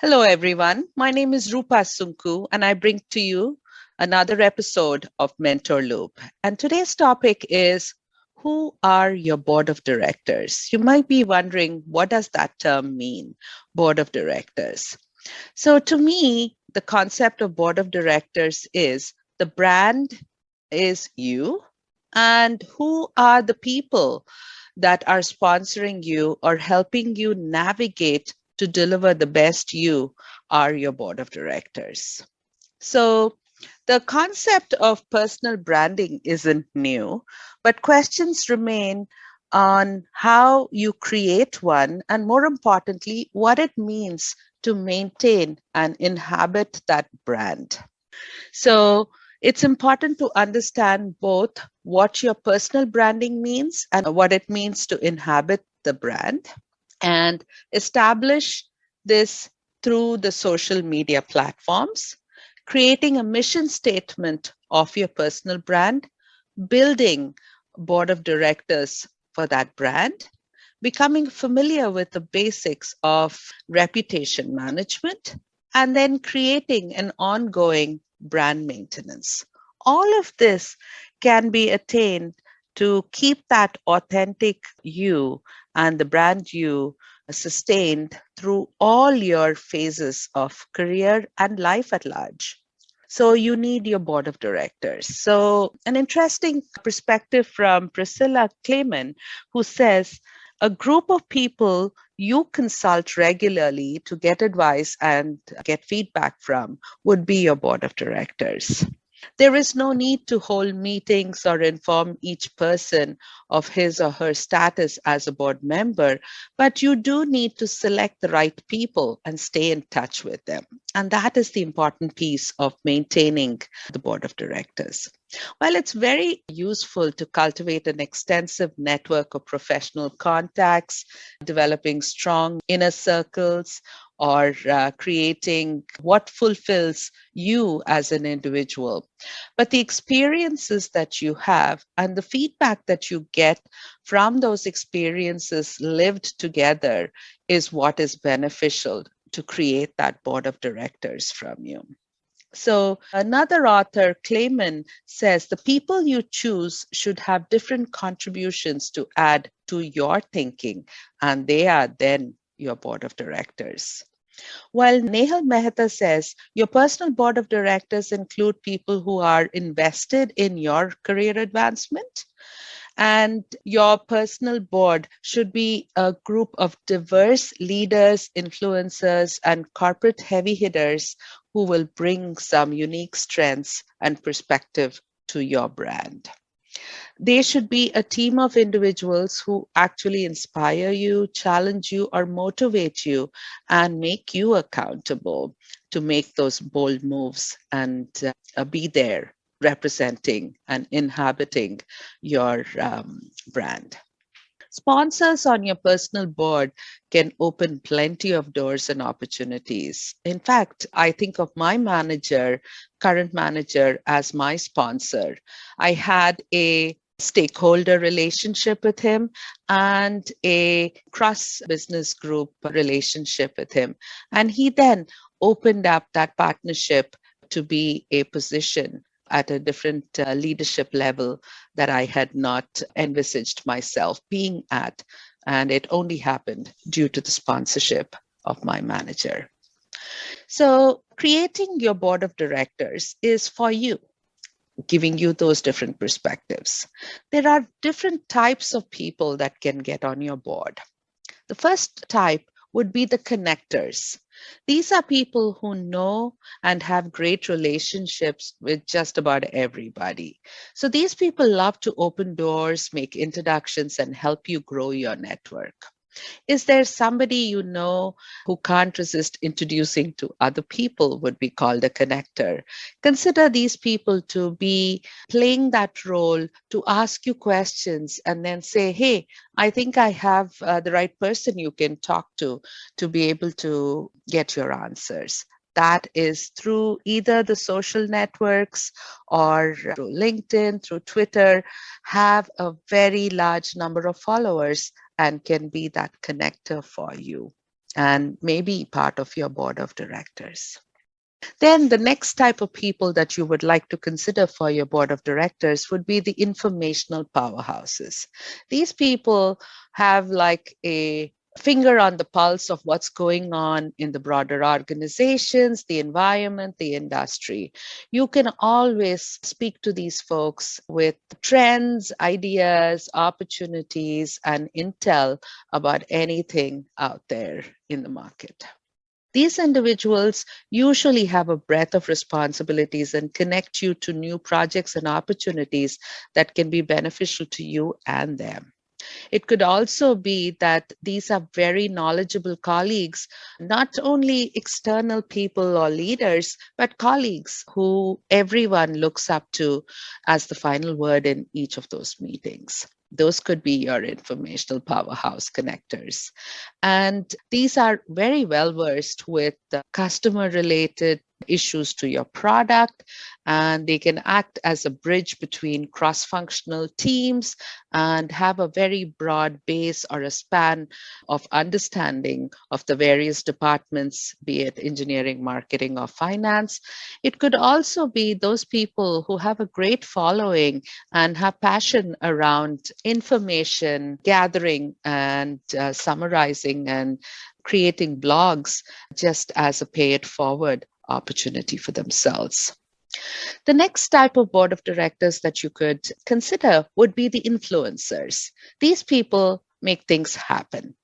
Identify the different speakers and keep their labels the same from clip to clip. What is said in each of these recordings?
Speaker 1: Hello, everyone. My name is Roopa Sunku, and I bring to you another episode of Mentor Loop. And today's topic is, who are your board of directors? You might be wondering, what does that term mean, board of directors? So to me, the concept of board of directors is the brand is you, and who are the people that are sponsoring you or helping you navigate to deliver the best you are your board of directors. So the concept of personal branding isn't new, but questions remain on how you create one, and more importantly, what it means to maintain and inhabit that brand. So it's important to understand both what your personal branding means and what it means to inhabit the brand, and establish this through the social media platforms, creating a mission statement of your personal brand, building a board of directors for that brand, becoming familiar with the basics of reputation management, and then creating an ongoing brand maintenance. All of this can be attained to keep that authentic you and the brand you sustained through all your phases of career and life at large. So you need your board of directors. So an interesting perspective from Priscilla Clayman, who says, a group of people you consult regularly to get advice and get feedback from would be your board of directors. There is no need to hold meetings or inform each person of his or her status as a board member, but you do need to select the right people and stay in touch with them. And that is the important piece of maintaining the board of directors. While it's very useful to cultivate an extensive network of professional contacts, developing strong inner circles, or creating what fulfills you as an individual. But the experiences that you have and the feedback that you get from those experiences lived together is what is beneficial to create that board of directors from you. So another author, Clayman, says the people you choose should have different contributions to add to your thinking, and they are then your board of directors. While Nehal Mehta says your personal board of directors include people who are invested in your career advancement, and your personal board should be a group of diverse leaders, influencers, and corporate heavy hitters who will bring some unique strengths and perspective to your brand. They should be a team of individuals who actually inspire you, challenge you, or motivate you, and make you accountable to make those bold moves and be there representing and inhabiting your brand. Sponsors on your personal board can open plenty of doors and opportunities. In fact, I think of my manager, current manager, as my sponsor. I had a stakeholder relationship with him and a cross business group relationship with him. And he then opened up that partnership to be a position at a different leadership level that I had not envisaged myself being at. And it only happened due to the sponsorship of my manager. So creating your board of directors is for you, giving you those different perspectives. There are different types of people that can get on your board. The first type would be the connectors. These are people who know and have great relationships with just about everybody. So these people love to open doors, make introductions, and help you grow your network. Is there somebody you know who can't resist introducing to other people would be called a connector? Consider these people to be playing that role to ask you questions and then say, hey, I think I have the right person you can talk to be able to get your answers. that is through either the social networks or through LinkedIn, through Twitter, have a very large number of followers and can be that connector for you and maybe part of your board of directors. Then the next type of people that you would like to consider for your board of directors would be the informational powerhouses. These people have like a finger on the pulse of what's going on in the broader organizations, the environment, the industry. You can always speak to these folks with trends, ideas, opportunities, and intel about anything out there in the market. These individuals usually have a breadth of responsibilities and connect you to new projects and opportunities that can be beneficial to you and them. It could also be that these are very knowledgeable colleagues, not only external people or leaders, but colleagues who everyone looks up to as the final word in each of those meetings. Those could be your informational powerhouse connectors. And these are very well versed with customer related issues to your product, and they can act as a bridge between cross functional teams and have a very broad base or a span of understanding of the various departments, be it engineering, marketing, or finance. It could also be those people who have a great following and have passion around information gathering and summarizing and creating blogs just as a pay it forward opportunity for themselves. The next type of board of directors that you could consider would be the influencers. These people make things happen.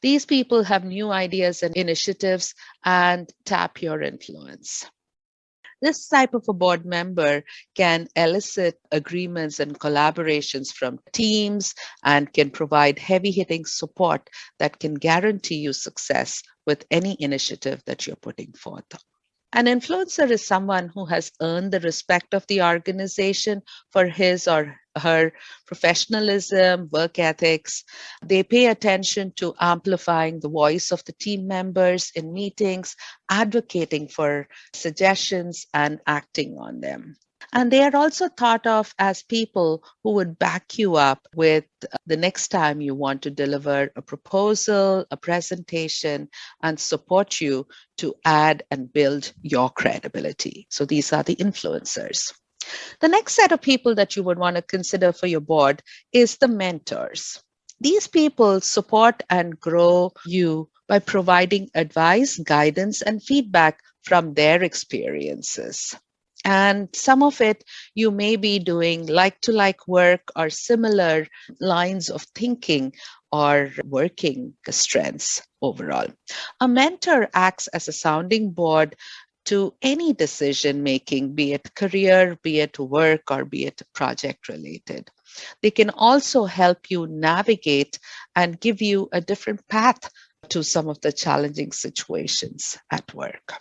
Speaker 1: These people have new ideas and initiatives and tap your influence. This type of a board member can elicit agreements and collaborations from teams and can provide heavy hitting support that can guarantee you success with any initiative that you're putting forth. An influencer is someone who has earned the respect of the organization for his or her professionalism, work ethics. They pay attention to amplifying the voice of the team members in meetings, advocating for suggestions, and acting on them. And they are also thought of as people who would back you up with the next time you want to deliver a proposal, a presentation, and support you to add and build your credibility. So these are the influencers. The next set of people that you would want to consider for your board is the mentors. These people support and grow you by providing advice, guidance, and feedback from their experiences. And some of it you may be doing like to like work or similar lines of thinking or working strengths overall. A mentor acts as a sounding board to any decision making, be it career, be it work, or be it project related. They can also help you navigate and give you a different path to some of the challenging situations at work.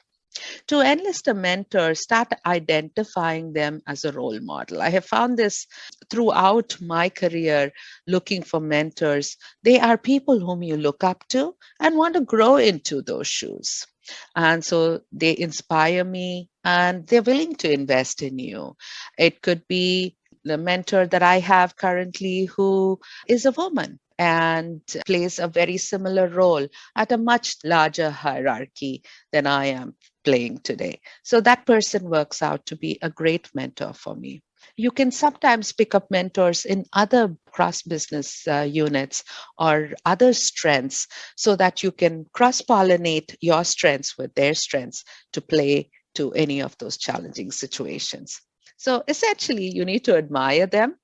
Speaker 1: To enlist a mentor, start identifying them as a role model. I have found this throughout my career looking for mentors. They are people whom you look up to and want to grow into those shoes. And so they inspire me and they're willing to invest in you. It could be the mentor that I have currently who is a woman and plays a very similar role at a much larger hierarchy than I am playing today. So that person works out to be a great mentor for me. You can sometimes pick up mentors in other cross business units or other strengths so that you can cross pollinate your strengths with their strengths to play to any of those challenging situations. So essentially, you need to admire them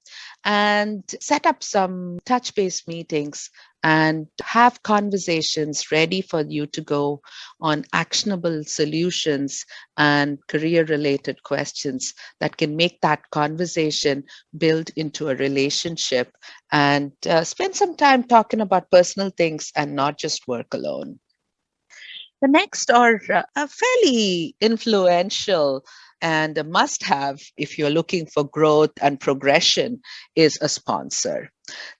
Speaker 1: and set up some touch base meetings and have conversations ready for you to go on actionable solutions and career related questions that can make that conversation build into a relationship and spend some time talking about personal things and not just work alone. The next are a fairly influential And a must have, if you're looking for growth and progression, is a sponsor.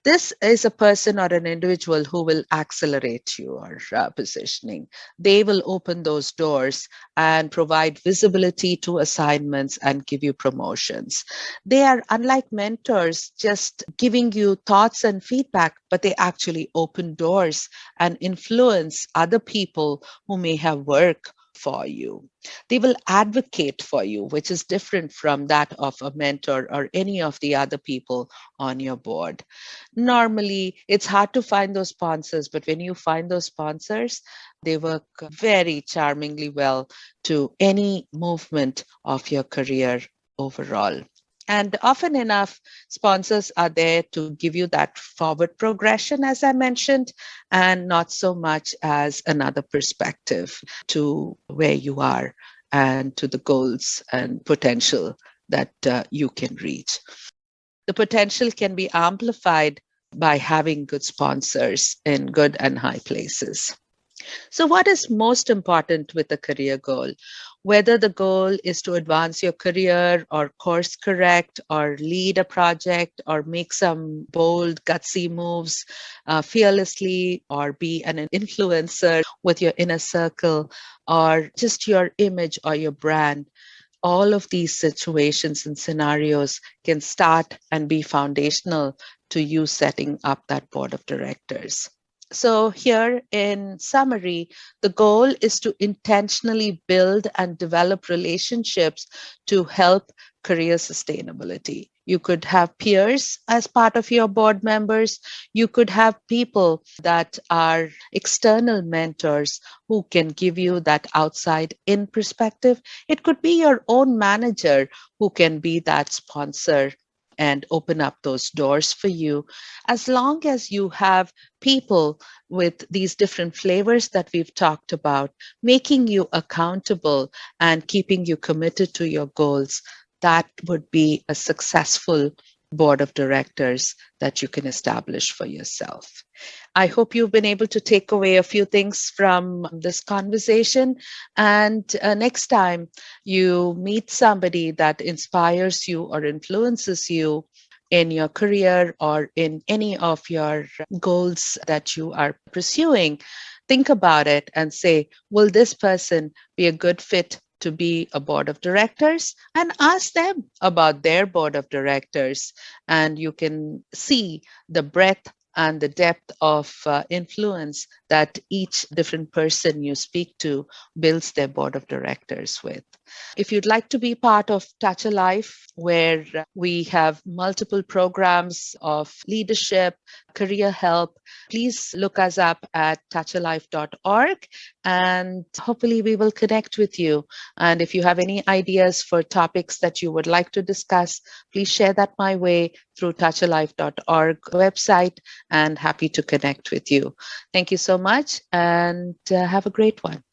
Speaker 1: This is a person or an individual who will accelerate your positioning. They will open those doors and provide visibility to assignments and give you promotions. They are, unlike mentors, just giving you thoughts and feedback, but they actually open doors and influence other people who may have work for you. They will advocate for you, which is different from that of a mentor or any of the other people on your board. Normally, it's hard to find those sponsors, but when you find those sponsors, they work very charmingly well to any movement of your career overall. And often enough, sponsors are there to give you that forward progression, as I mentioned, and not so much as another perspective to where you are and to the goals and potential that you can reach. The potential can be amplified by having good sponsors in good and high places. So, what is most important with a career goal? Whether the goal is to advance your career or course correct or lead a project or make some bold, gutsy moves fearlessly or be an influencer with your inner circle or just your image or your brand, all of these situations and scenarios can start and be foundational to you setting up that board of directors. So, here in summary, the goal is to intentionally build and develop relationships to help career sustainability. You could have peers as part of your board members. You could have people that are external mentors who can give you that outside in perspective. It could be your own manager who can be that sponsor and open up those doors for you. As long as you have people with these different flavors that we've talked about, making you accountable and keeping you committed to your goals, that would be a successful board of directors that you can establish for yourself. I hope you've been able to take away a few things from this conversation. And next time you meet somebody that inspires you or influences you in your career or in any of your goals that you are pursuing, think about it and say, will this person be a good fit to be a board of directors? And ask them about their board of directors. And you can see the breadth and the depth of influence that each different person you speak to builds their board of directors with. If you'd like to be part of Touch a Life, where we have multiple programs of leadership, career help, please look us up at touchalife.org and hopefully we will connect with you. And if you have any ideas for topics that you would like to discuss, please share that my way through touchalife.org website, and happy to connect with you. Thank you so much and have a great one.